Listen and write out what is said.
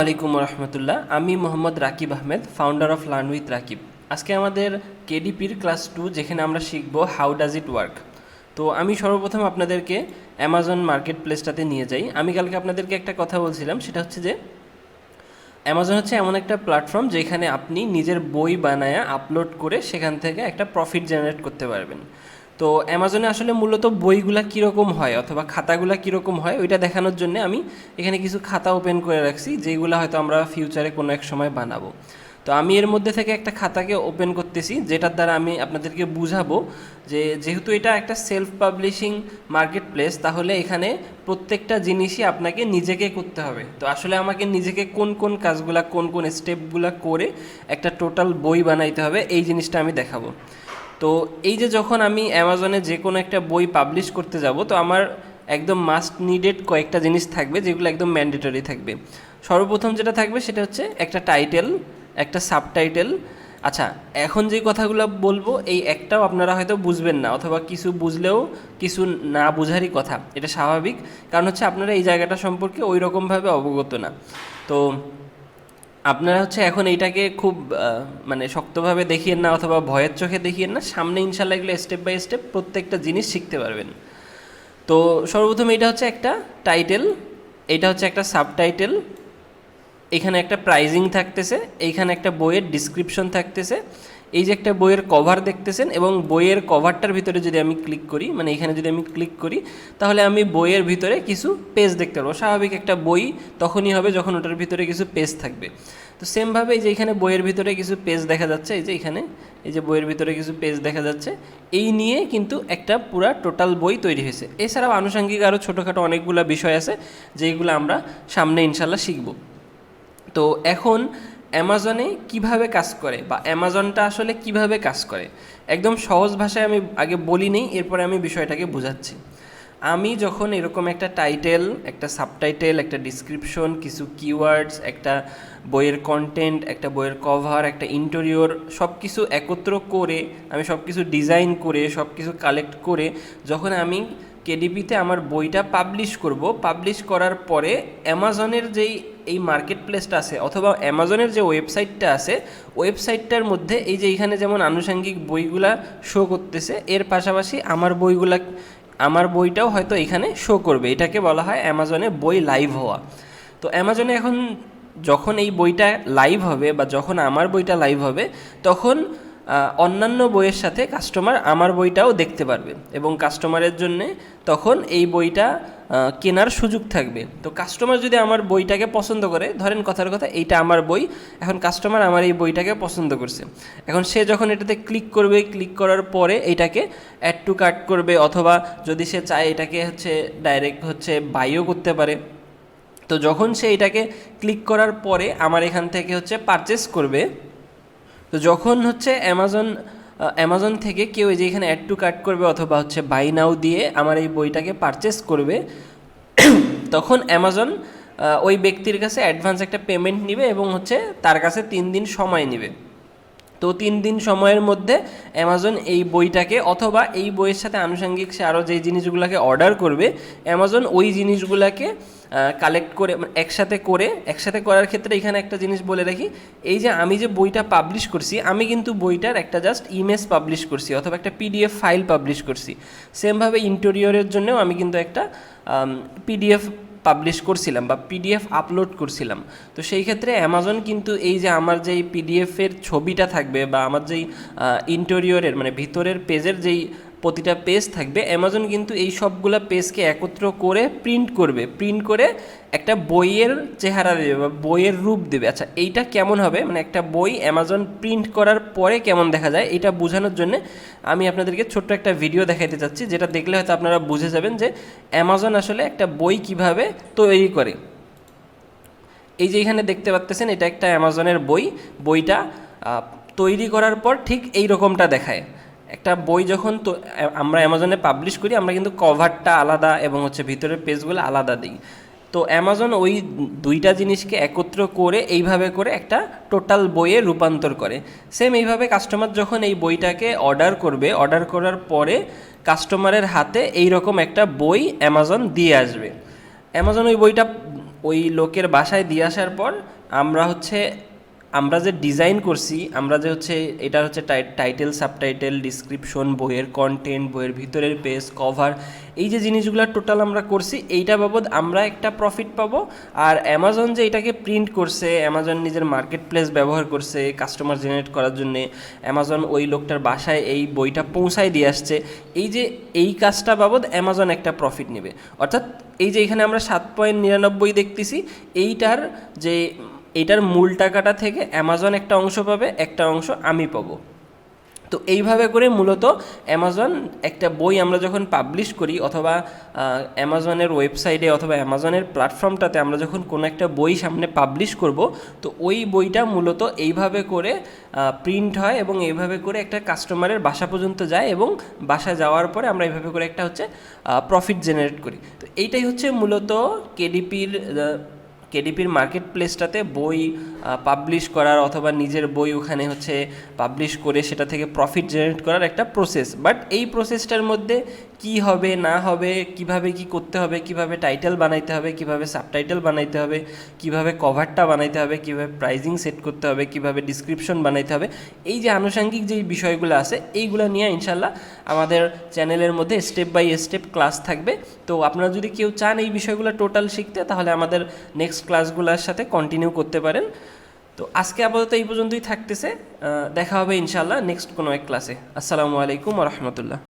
আলাইকুম রহমতুল্লাহ। আমি Mohammad Rakib Ahmed, founder of learn with Rakib. আজকে আমাদের কেডিপির ক্লাস 2, যেখানে আমরা শিখব হাউ ডাজ ইট ওয়ার্ক। তো আমি সর্বপ্রথম আপনাদেরকে অ্যামাজন মার্কেট প্লেসটাতে নিয়ে যাই। আমি কালকে আপনাদেরকে একটা কথা বলছিলাম, সেটা হচ্ছে যে অ্যামাজন হচ্ছে এমন একটা প্ল্যাটফর্ম যেখানে আপনি নিজের বই বানায় আপলোড করে সেখান থেকে একটা প্রফিট জেনারেট করতে পারবেন। তো অ্যামাজনে আসলে মূলত বইগুলা কীরকম হয় অথবা খাতাগুলা কীরকম হয় ওইটা দেখানোর জন্য আমি এখানে কিছু খাতা ওপেন করে রাখছি, যেগুলো হয়তো আমরা ফিউচারে কোনো এক সময় বানাবো। তো আমি এর মধ্যে থেকে একটা খাতাকে ওপেন করতেছি, যেটার দ্বারা আমি আপনাদেরকে বুঝাবো যে যেহেতু এটা একটা সেলফ পাবলিশিং মার্কেট প্লেস, তাহলে এখানে প্রত্যেকটা জিনিসই আপনাকে নিজেকে করতে হবে। তো আসলে আমাকে নিজেকে কোন কোন কাজগুলা, কোন কোন স্টেপগুলা করে একটা টোটাল বই বানাইতে হবে, এই জিনিসটা আমি দেখাবো। তো এই যে যখন আমি অ্যামাজনে যে কোনো একটা বই পাবলিশ করতে যাব, তো আমার একদম মাস্ট নিডেড কয়েকটা জিনিস থাকবে, যেগুলো একদম ম্যান্ডেটরি থাকবে। সর্বপ্রথম যেটা থাকবে সেটা হচ্ছে একটা টাইটেল, একটা সাবটাইটেল। আচ্ছা, এখন যে কথাগুলো বলবো এই একটাও আপনারা হয়তো বুঝবেন না, অথবা কিছু বুঝলেও কিছু না বুঝারই কথা, এটা স্বাভাবিক। কারণ হচ্ছে আপনারা এই জায়গাটা সম্পর্কে ওই রকমভাবে অবগত না। তো আপনারা হচ্ছে এখন এইটাকে খুব মানে শক্তভাবে দেখিয়েন না, অথবা ভয়ের চোখে দেখিয়েন না। সামনে ইনশাল্লাহ এগুলো স্টেপ বাই স্টেপ প্রত্যেকটা জিনিস শিখতে পারবেন। তো সর্বপ্রথম এটা হচ্ছে একটা টাইটেল, এটা হচ্ছে একটা সাবটাইটেল, এখানে একটা প্রাইজিং থাকতেছে, এইখানে একটা বইয়ের ডিসক্রিপশন থাকতেছে, এই যে একটা বইয়ের কভার দেখতেছেন, এবং বইয়ের কভারটার ভিতরে যদি আমি ক্লিক করি, মানে এখানে যদি আমি ক্লিক করি, তাহলে আমি বইয়ের ভিতরে কিছু পেজ দেখতে পারবো। স্বাভাবিক একটা বই তখনই হবে যখন ওটার ভিতরে কিছু পেজ থাকবে। তো সেমভাবে এই যে এখানে বইয়ের ভিতরে কিছু পেজ দেখা যাচ্ছে, এই যে এখানে এই যে বইয়ের ভিতরে কিছু পেজ দেখা যাচ্ছে, এই নিয়ে কিন্তু একটা পুরা টোটাল বই তৈরি হয়েছে। এছাড়াও আনুষঙ্গিক আরও ছোটোখাটো অনেকগুলো বিষয় আছে, যেগুলো আমরা সামনে ইনশাল্লাহ শিখব। তো এখন অ্যামাজনে কিভাবে কাজ করে, বা অ্যামাজনটা আসলে কিভাবে কাজ করে, একদম সহজ ভাষায় আমি আগে বলি নেই, এরপরে আমি বিষয়টাকে বোঝাচ্ছি। আমি যখন এরকম একটা টাইটেল, একটা সাবটাইটেল, একটা ডিসক্রিপশন, কিছু কিওয়ার্ডস, একটা বইয়ের কন্টেন্ট, একটা বইয়ের কভার, একটা ইন্টেরিয়র, সব কিছু একত্র করে, আমি সব কিছু ডিজাইন করে, সব কিছু কালেক্ট করে যখন আমি কেডিপিতে আমার বইটা পাবলিশ করব, পাবলিশ করার পরে অ্যামাজনের যেই এই মার্কেট প্লেসটা আছে, অথবা অ্যামাজনের যে ওয়েবসাইটটা আছে, ওয়েবসাইটটার মধ্যে এই যে এখানে যেমন আনুষঙ্গিক বইগুলা শো করতেছে, এর পাশাপাশি আমার বইটাও হয়তো এখানে শো করবে। এটাকে বলা হয় অ্যামাজনে বই লাইভ হওয়া। তো অ্যামাজনে এখন যখন এই বইটা লাইভ হবে, বা যখন আমার বইটা লাইভ হবে, তখন অন্যান্য বইয়ের সাথে কাস্টমার আমার বইটাও দেখতে পারবে, এবং কাস্টমারের জন্যে তখন এই বইটা কেনার সুযোগ থাকবে। তো কাস্টমার যদি আমার বইটাকে পছন্দ করে, ধরেন কথার কথা এইটা আমার বই, এখন কাস্টমার আমার এই বইটাকে পছন্দ করছে, এখন সে যখন এটাতে ক্লিক করবে, ক্লিক করার পরে এইটাকে অ্যাড টু কার্ট করবে, অথবা যদি সে চায় এটাকে হচ্ছে ডাইরেক্ট হচ্ছে বাইও করতে পারে। তো যখন সে এটাকে ক্লিক করার পরে আমার এখান থেকে হচ্ছে পারচেস করবে, তো যখন হচ্ছে অ্যামাজন থেকে কেউ এই যে এখানে অ্যাড টু কার্ট করবে, অথবা হচ্ছে বাই নাও দিয়ে আমার এই বইটাকে পারচেস করবে, তখন অ্যামাজন ওই ব্যক্তির কাছে অ্যাডভান্স একটা পেমেন্ট নেবে, এবং হচ্ছে তার কাছে 3 দিন সময় নেবে। তো 3 দিন সময়ের মধ্যে অ্যামাজন এই বইটাকে, অথবা এই বইয়ের সাথে আনুষঙ্গিক সে আরও যেই জিনিসগুলোকে অর্ডার করবে, অ্যামাজন ওই জিনিসগুলোকে কালেক্ট করে একসাথে করার ক্ষেত্রে এখানে একটা জিনিস বলে রাখি, এই যে আমি যে বইটা পাবলিশ করছি, আমি কিন্তু বইটার একটা জাস্ট ইমেজ পাবলিশ করছি, অথবা একটা পিডিএফ ফাইল পাবলিশ করছি। সেমভাবে ইন্টেরিয়রের জন্যও আমি কিন্তু একটা পিডিএফ পাবলিশ করছিলাম, বা পিডিএফ আপলোড করছিলাম। তো সেই ক্ষেত্রে অ্যামাজন কিন্তু এই যে আমার যেই পিডিএফের ছবিটা থাকবে, বা আমার যেই ইন্টেরিয়রের মানে ভিতরের পেজের যেই প্রতিটা পেজ থাকবে, অ্যামাজন কিন্তু এই সবগুলো পেজকে একত্র করে প্রিন্ট করে একটা বইয়ের চেহারা দেবে, বা বইয়ের রূপ দেবে। আচ্ছা, এইটা কেমন হবে, মানে একটা বই অ্যামাজন প্রিন্ট করার পরে কেমন দেখা যায়, এটা বোঝানোর জন্য আমি আপনাদেরকে ছোট্ট একটা ভিডিও দেখাইতে চাচ্ছি, যেটা দেখলে হয়তো আপনারা বুঝে যাবেন যে অ্যামাজন আসলে একটা বই কিভাবে তৈরি করে। এই যে এখানে দেখতে পাচ্ছেন, এটা একটা অ্যামাজনের বইটা তৈরি করার পর ঠিক এই রকমটা দেখায়। একটা বই যখন তো আমরা অ্যামাজনে পাবলিশ করি, আমরা কিন্তু কভারটা আলাদা এবং হচ্ছে ভিতরের পেজগুলো আলাদা দিই। তো অ্যামাজন ওই দুইটা জিনিসকে একত্র করে এইভাবে করে একটা টোটাল বইয়ে রূপান্তর করে। সেম এইভাবে কাস্টমার যখন এই বইটাকে অর্ডার করবে, অর্ডার করার পরে কাস্টমারের হাতে এই রকম একটা বই অ্যামাজন দিয়ে আসবে। অ্যামাজন ওই বইটা ওই লোকের বাসায় দিয়ে আসার পর আমরা যে ডিজাইন করছি, আমরা যে হচ্ছে এটা হচ্ছে টাইটেল, সাবটাইটেল, ডিসক্রিপশন, বইয়ের কন্টেন্ট, বইয়ের ভিতরের পেজ, কভার, এই যে জিনিসগুলো টোটাল আমরা করছি, এইটা বাবদ আমরা একটা প্রফিট পাবো। আর অ্যামাজন যে এটাকে প্রিন্ট করছে, অ্যামাজন নিজের মার্কেট প্লেস ব্যবহার করছে কাস্টমার জেনারেট করার জন্যে, অ্যামাজন ওই লোকটার বাসায় এই বইটা পৌঁছায় দিয়ে আসছে, এই কাজটা বাবদ অ্যামাজন একটা প্রফিট নেবে। অর্থাৎ এই যে এখানে আমরা 7.99 দেখতেছি, এইটার মূল টাকাটা থেকে অ্যামাজন একটা অংশ পাবে, একটা অংশ আমি পাবো। তো এইভাবে করে মূলত অ্যামাজন একটা বই আমরা যখন পাবলিশ করি, অথবা অ্যামাজনের ওয়েবসাইটে অথবা অ্যামাজনের প্ল্যাটফর্মটাতে আমরা যখন কোনো একটা বই সামনে পাবলিশ করব, তো ওই বইটা মূলত এইভাবে করে প্রিন্ট হয় এবং এইভাবে করে একটা কাস্টমারের বাসা পর্যন্ত যায়, এবং বাসা যাওয়ার পরে আমরা এইভাবে করে একটা হচ্ছে প্রফিট জেনারেট করি। তো এইটাই হচ্ছে মূলত কেডিপির মার্কেট প্লেসটাতে বই পাবলিশ করার, অথবা নিজের বই ওখানে হচ্ছে পাবলিশ করে সেটা থেকে প্রফিট জেনারেট করার একটা প্রসেস। বাট এই প্রসেসটার মধ্যে কি হবে না হবে, কিভাবে কি করতে হবে, কিভাবে টাইটেল বানাইতে হবে, কিভাবে সাবটাইটেল বানাইতে হবে, কিভাবে কভারটা বানাইতে হবে, কিভাবে প্রাইজিং সেট করতে হবে, কিভাবে ডিসক্রিপশন বানাইতে হবে, এই যে আনুষঙ্গিক যে বিষয়গুলো আছে, এইগুলো নিয়ে ইনশাল্লাহ আমাদের চ্যানেলের মধ্যে স্টেপ বাই স্টেপ ক্লাস থাকবে। তো আপনারা যদি কেউ চান এই বিষয়গুলো টোটাল শিখতে, তাহলে আমাদের নেক্সট ক্লাসগুলোর সাথে কন্টিনিউ করতে পারেন। তো আজকে আপাতত এই পর্যন্তই থাকতেছে, দেখা হবে ইনশাল্লাহ নেক্সট কোনো এক ক্লাসে। আসসালামু আলাইকুম ওয়া রাহমাতুল্লাহ।